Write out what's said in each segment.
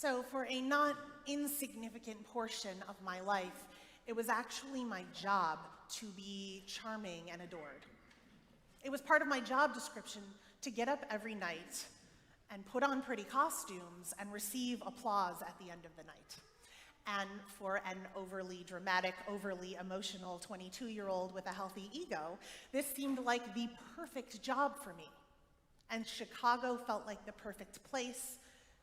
So for a not insignificant portion of my life, it was actually my job to be charming and adored. It was part of my job description to get up every night and put on pretty costumes and receive applause at the end of the night. And for an overly dramatic, overly emotional 22-year-old with a healthy ego, this seemed like the perfect job for me. And Chicago felt like the perfect place.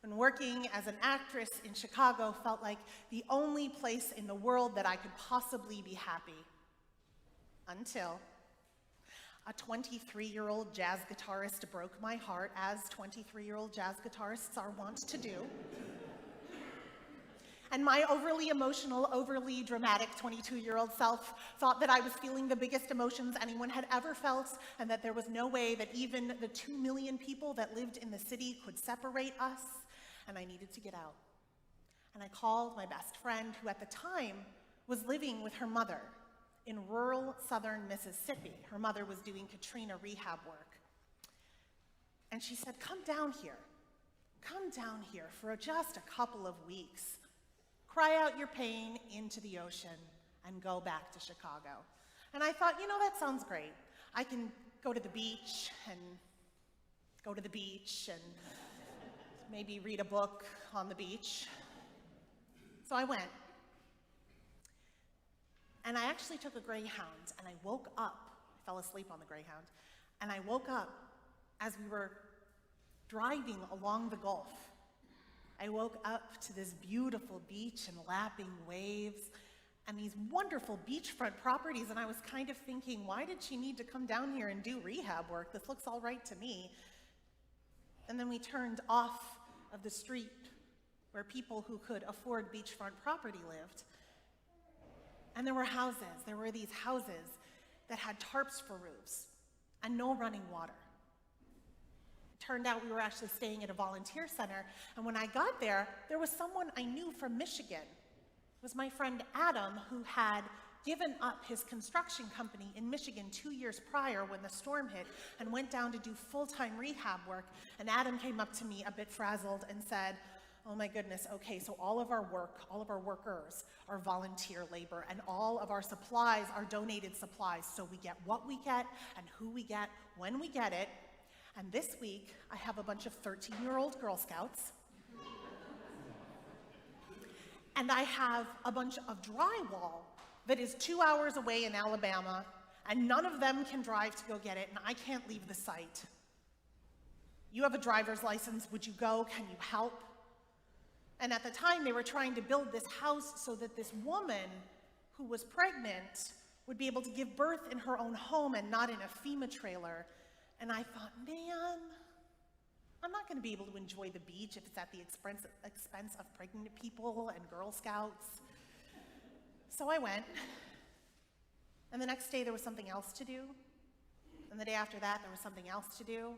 And working as an actress in Chicago felt like the only place in the world that I could possibly be happy. Until a 23-year-old jazz guitarist broke my heart, as 23-year-old jazz guitarists are wont to do. And my overly emotional, overly dramatic 22-year-old self thought that I was feeling the biggest emotions anyone had ever felt, and that there was no way that even the 2 million people that lived in the city could separate us, and I needed to get out. And I called my best friend, who at the time was living with her mother in rural southern Mississippi. Her mother was doing Katrina rehab work. And she said, come down here for just a couple of weeks. Cry out your pain into the ocean and go back to Chicago. And I thought, that sounds great. I can go to the beach and maybe read a book on the beach. So I went. And I actually took a Greyhound, and I woke up. I fell asleep on the Greyhound. And I woke up as we were driving along the Gulf. I woke up to this beautiful beach and lapping waves and these wonderful beachfront properties, and I was kind of thinking, why did she need to come down here and do rehab work? This looks all right to me. And then we turned off of the street where people who could afford beachfront property lived. And there were these houses that had tarps for roofs and no running water. Turned out we were actually staying at a volunteer center, and when I got there, there was someone I knew from Michigan. It was my friend Adam, who had given up his construction company in Michigan 2 years prior when the storm hit and went down to do full-time rehab work. And Adam came up to me a bit frazzled and said, oh my goodness, okay, so all of our workers are volunteer labor, and all of our supplies are donated supplies, so we get what we get and who we get when we get it. And this week, I have a bunch of 13-year-old Girl Scouts, and I have a bunch of drywall that is 2 hours away in Alabama, and none of them can drive to go get it, and I can't leave the site. You have a driver's license, would you go? Can you help? And at the time, they were trying to build this house so that this woman who was pregnant would be able to give birth in her own home and not in a FEMA trailer. And I thought, man, I'm not going to be able to enjoy the beach if it's at the expense of pregnant people and Girl Scouts. So I went, and the next day there was something else to do, and the day after that there was something else to do,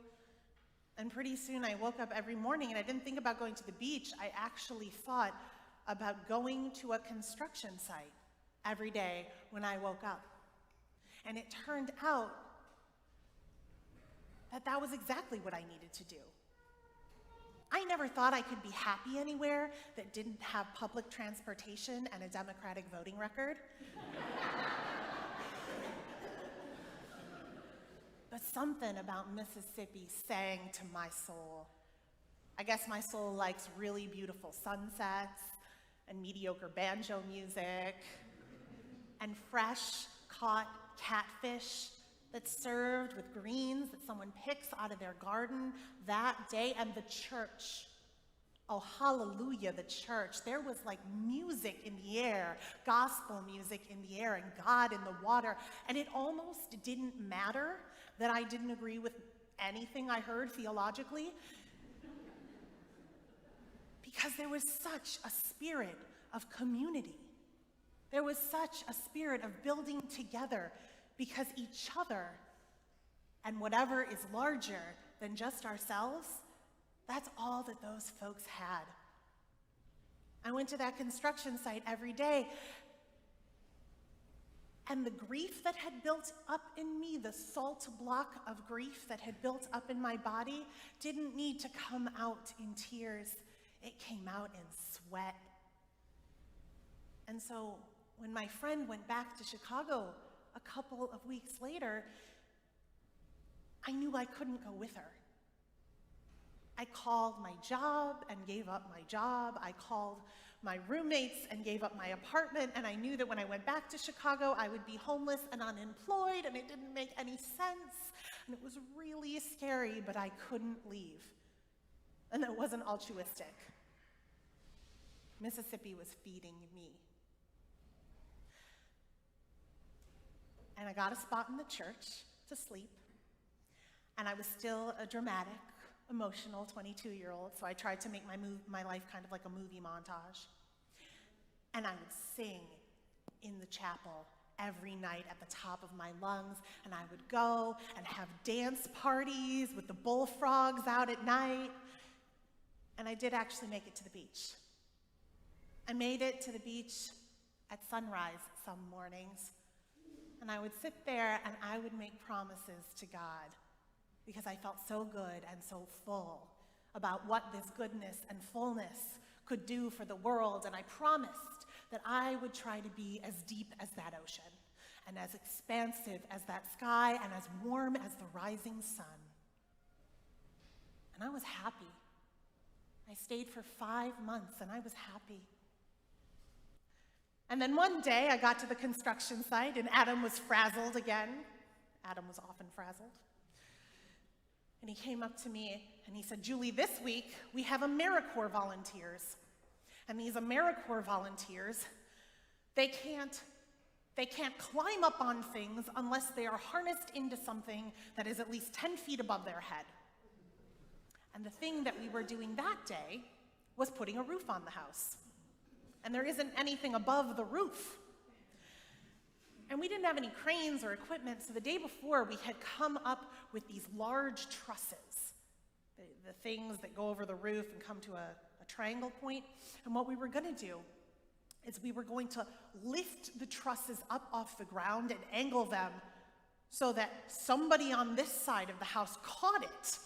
and pretty soon I woke up every morning and I didn't think about going to the beach. I actually thought about going to a construction site every day when I woke up. And it turned out that was exactly what I needed to do. I never thought I could be happy anywhere that didn't have public transportation and a Democratic voting record. But something about Mississippi sang to my soul. I guess my soul likes really beautiful sunsets and mediocre banjo music and fresh caught catfish that's served with greens that someone picks out of their garden that day, and the church. Oh, hallelujah, the church. There was like music in the air, gospel music in the air, and God in the water. And it almost didn't matter that I didn't agree with anything I heard theologically, because there was such a spirit of community. There was such a spirit of building together, because each other and whatever is larger than just ourselves, that's all that those folks had. I went to that construction site every day, and the grief that had built up in me, the salt block of grief that had built up in my body, didn't need to come out in tears. it came out in sweat. And so when my friend went back to Chicago a couple of weeks later, I knew I couldn't go with her. I called my job and gave up my job. I called my roommates and gave up my apartment, and I knew that when I went back to Chicago, I would be homeless and unemployed, and it didn't make any sense. And it was really scary, but I couldn't leave. And that wasn't altruistic. Mississippi was feeding me. And I got a spot in the church to sleep. And I was still a dramatic, emotional 22-year-old, so I tried to make my life kind of like a movie montage. And I would sing in the chapel every night at the top of my lungs, and I would go and have dance parties with the bullfrogs out at night. And I did actually make it to the beach. I made it to the beach at sunrise some mornings, and I would sit there and I would make promises to God, because I felt so good and so full about what this goodness and fullness could do for the world. And I promised that I would try to be as deep as that ocean, and as expansive as that sky, and as warm as the rising sun. And I was happy. I stayed for 5 months, and I was happy. And then one day I got to the construction site, and Adam was frazzled again. Adam was often frazzled. And he came up to me and he said, "Julie, this week we have AmeriCorps volunteers. And these AmeriCorps volunteers, they can't climb up on things unless they are harnessed into something that is at least 10 feet above their head." And the thing that we were doing that day was putting a roof on the house. And there isn't anything above the roof. And we didn't have any cranes or equipment, so the day before we had come up with these large trusses, the things that go over the roof and come to a triangle point. And what we were going to do is we were going to lift the trusses up off the ground and angle them so that somebody on this side of the house caught it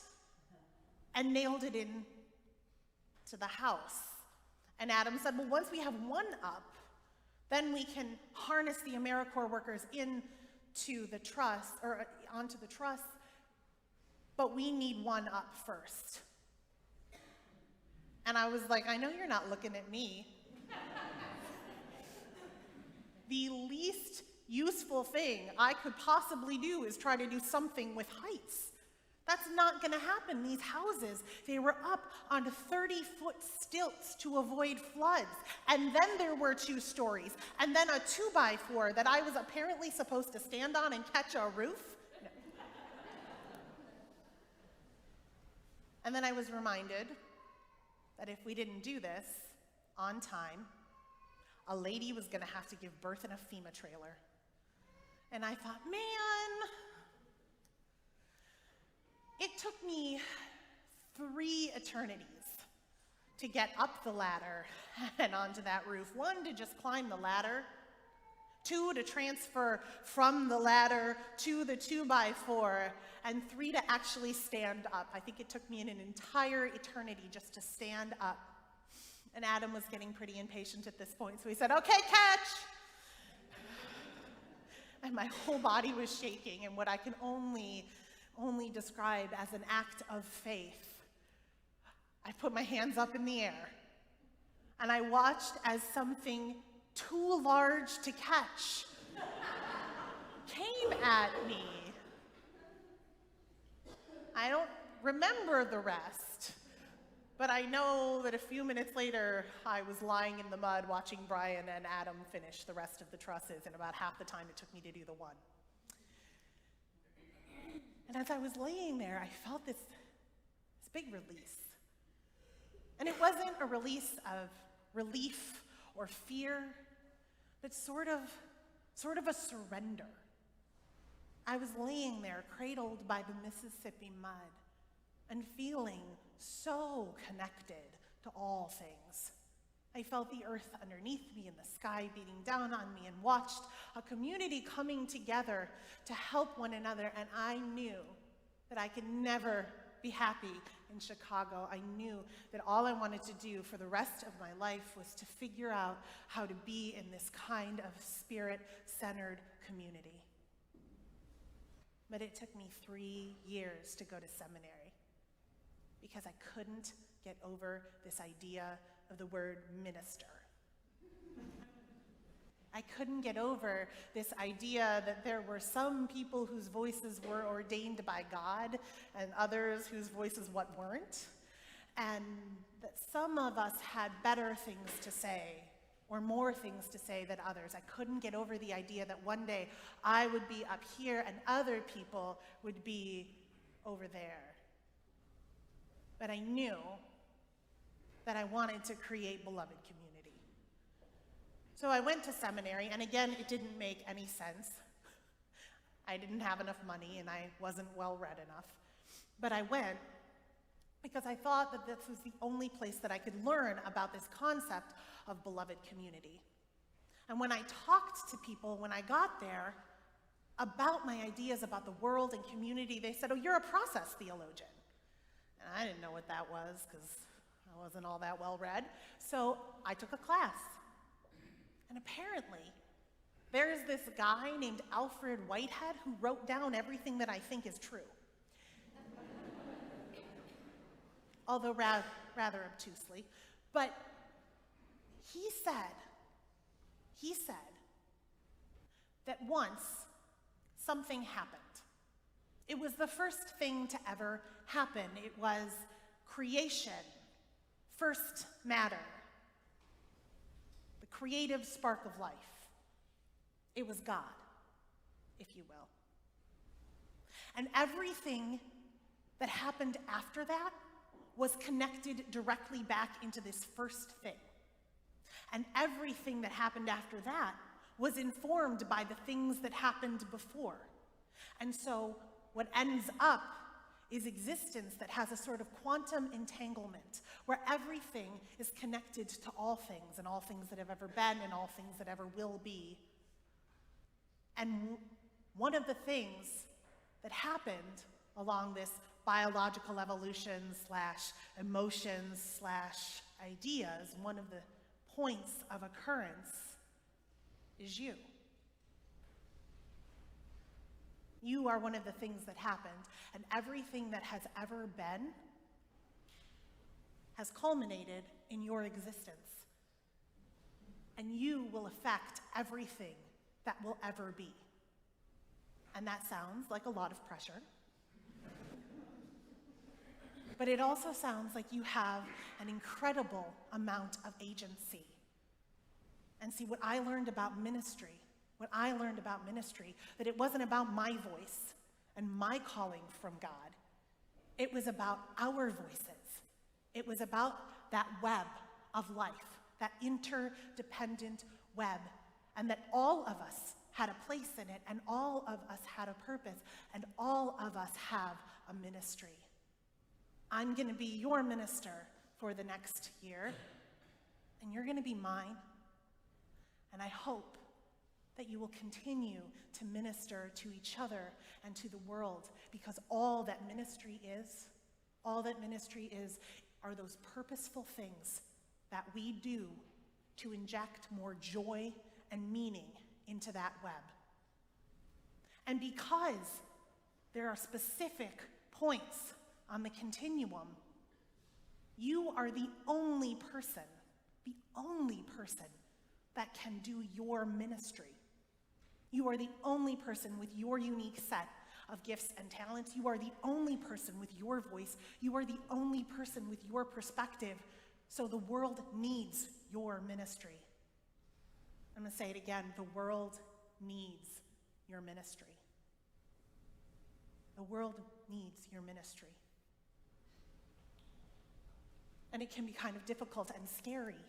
and nailed it in to the house. And Adam said, "Well, once we have one up, then we can harness the AmeriCorps workers into the truss, or onto the truss, but we need one up first." And I was like, "I know you're not looking at me." The least useful thing I could possibly do is try to do something with heights. That's not gonna happen. These houses, they were up on 30-foot stilts to avoid floods. And then there were 2 stories. And then a 2x4 that I was apparently supposed to stand on and catch a roof. No. And then I was reminded that if we didn't do this on time, a lady was gonna have to give birth in a FEMA trailer. And I thought, man, it took me 3 eternities to get up the ladder and onto that roof. 1, to just climb the ladder. 2, to transfer from the ladder to the 2x4. And 3, to actually stand up. I think it took me an entire eternity just to stand up. And Adam was getting pretty impatient at this point, so he said, "Okay, catch!" And my whole body was shaking, and what I can only describe as an act of faith, I put my hands up in the air, and I watched as something too large to catch came at me. I don't remember the rest, but I know that a few minutes later, I was lying in the mud watching Brian and Adam finish the rest of the trusses in about half the time it took me to do the one. And as I was laying there, I felt this big release. And it wasn't a release of relief or fear, but sort of a surrender. I was laying there, cradled by the Mississippi mud, and feeling so connected to all things. I felt the earth underneath me and the sky beating down on me, and watched a community coming together to help one another, and I knew that I could never be happy in Chicago. I knew that all I wanted to do for the rest of my life was to figure out how to be in this kind of spirit-centered community. But it took me 3 years to go to seminary because I couldn't get over this idea of the word minister. I couldn't get over this idea that there were some people whose voices were ordained by God and others whose voices weren't, and that some of us had better things to say or more things to say than others. I couldn't get over the idea that one day I would be up here and other people would be over there. But I knew that I wanted to create beloved community. So I went to seminary, and again, it didn't make any sense. I didn't have enough money, and I wasn't well-read enough. But I went because I thought that this was the only place that I could learn about this concept of beloved community. And when I talked to people when I got there about my ideas about the world and community, they said, "Oh, you're a process theologian." And I didn't know what that was because I wasn't all that well-read. So I took a class. And apparently, there's this guy named Alfred Whitehead who wrote down everything that I think is true. Although rather obtusely. But he said that once something happened. It was the first thing to ever happen. It was creation, first matter. Creative spark of life. It was God, if you will. And everything that happened after that was connected directly back into this first thing. And everything that happened after that was informed by the things that happened before. And so what ends up is existence that has a sort of quantum entanglement, where everything is connected to all things, and all things that have ever been, and all things that ever will be. And one of the things that happened along this biological evolution / emotions / ideas, one of the points of occurrence is you. You are one of the things that happened, and everything that has ever been has culminated in your existence. And you will affect everything that will ever be. And that sounds like a lot of pressure. But it also sounds like you have an incredible amount of agency. And see, what I learned about ministry, that it wasn't about my voice and my calling from God. It was about our voices. It was about that web of life, that interdependent web, and that all of us had a place in it, and all of us had a purpose, and all of us have a ministry. I'm going to be your minister for the next year, and you're going to be mine. And I hope that you will continue to minister to each other and to the world, because all that ministry is are those purposeful things that we do to inject more joy and meaning into that web. And because there are specific points on the continuum, you are the only person that can do your ministry. You are the only person with your unique set of gifts and talents. You are the only person with your voice. You are the only person with your perspective. So the world needs your ministry. I'm going to say it again. The world needs your ministry. The world needs your ministry. And it can be kind of difficult and scary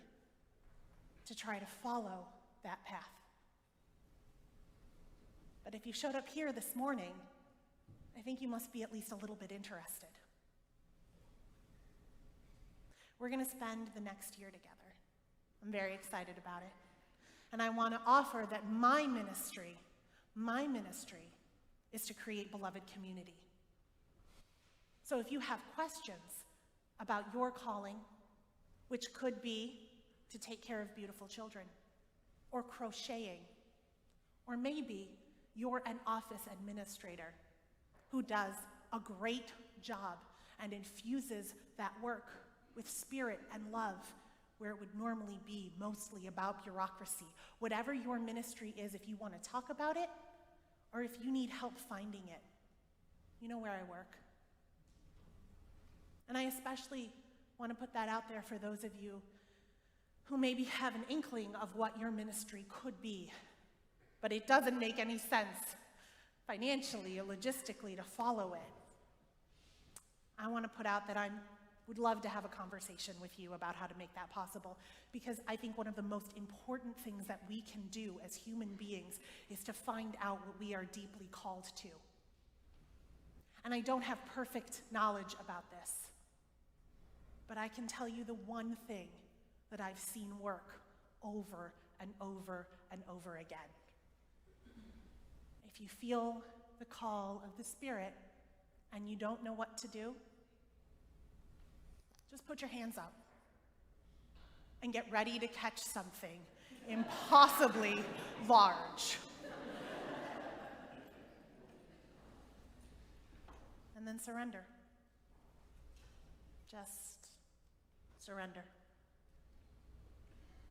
to try to follow that path. But if you showed up here this morning, I think you must be at least a little bit interested. We're going to spend the next year together. I'm very excited about it. And I want to offer that my ministry is to create beloved community. So if you have questions about your calling, which could be to take care of beautiful children, or crocheting, or maybe you're an office administrator who does a great job and infuses that work with spirit and love where it would normally be mostly about bureaucracy. Whatever your ministry is, if you want to talk about it, or if you need help finding it, you know where I work. And I especially want to put that out there for those of you who maybe have an inkling of what your ministry could be, but it doesn't make any sense financially or logistically to follow it. I want to put out that I would love to have a conversation with you about how to make that possible, because I think one of the most important things that we can do as human beings is to find out what we are deeply called to. And I don't have perfect knowledge about this, but I can tell you the one thing that I've seen work over and over and over again. If you feel the call of the Spirit and you don't know what to do, just put your hands up and get ready to catch something impossibly large. And then surrender. Just surrender.